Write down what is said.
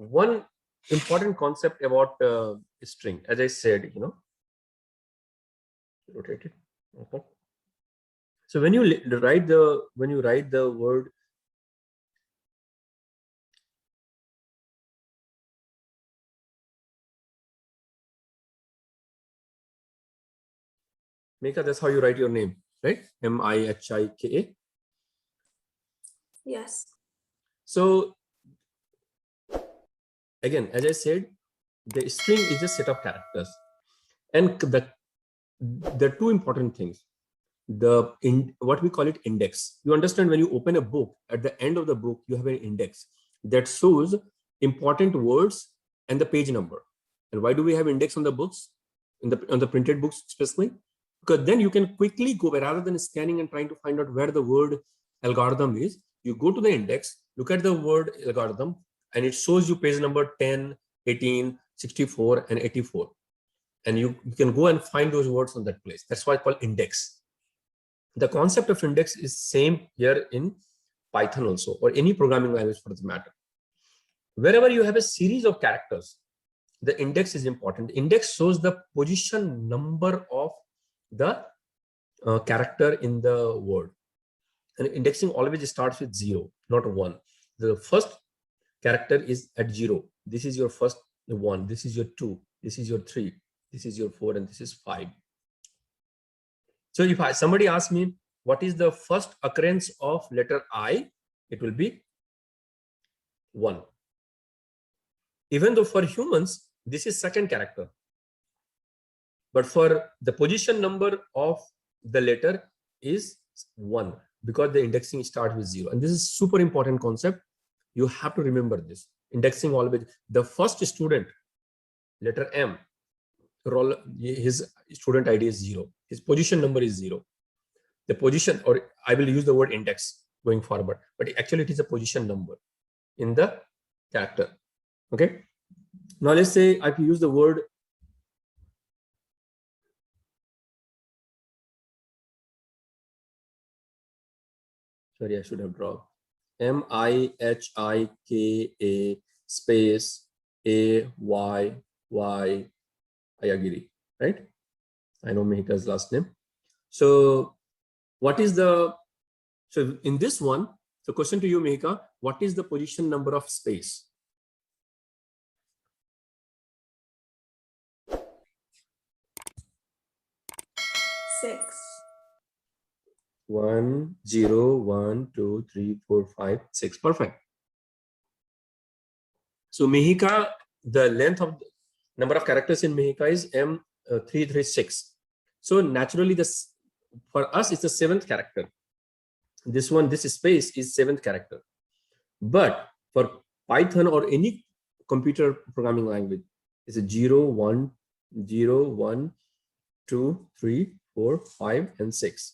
one important concept about string, as I said, rotate it. Okay. So when you write the word Mika, that's how you write your name, right? Mihika. Yes. So again, as I said, the string is a set of characters, and the two important things. What we call it index. You understand, when you open a book, at the end of the book you have an index that shows important words and the page number. And why do we have index on the books, on the printed books especially? Because then you can quickly go, rather than scanning and trying to find out where the word algorithm is, you go to the index, look at the word algorithm, and it shows you page number 10, 18, 64 and 84, and you can go and find those words on that place. That's why it's called index. The concept of index is same here in Python also, or any programming language for the matter. Wherever you have a series of characters, the index is important. Index shows the position number of the character in the word. And indexing always starts with 0, not 1. The first character is at 0. This is your first 1. This is your 2. This is your 3. This is your 4, and this is 5. So if somebody asks me, what is the first occurrence of letter I? It will be 1. Even though for humans, this is second character. But for the position number of the letter is 1, because the indexing starts with 0. And this is super important concept. You have to remember this. Indexing always, the first student, letter M, his student ID is 0. His position number is 0. The position, or I will use the word index going forward, but actually it is a position number in the character. Okay. Now let's say I use the word sorry, I should have drawn Mihika space Ayagiri, right? I know Mihika's last name. So what is so in this one, the question to you, Mihika, what is the position number of space? 6. 1, 0, 1, 2, 3, 4, 5, 6. Perfect. So Mihika, the length of the number of characters in Mihika is M336. So naturally, for us, it's the 7th character. This one, this space is 7th character. But for Python or any computer programming language, it's a 0, 1, 0, 1, 2, 3, 4, 5, and 6.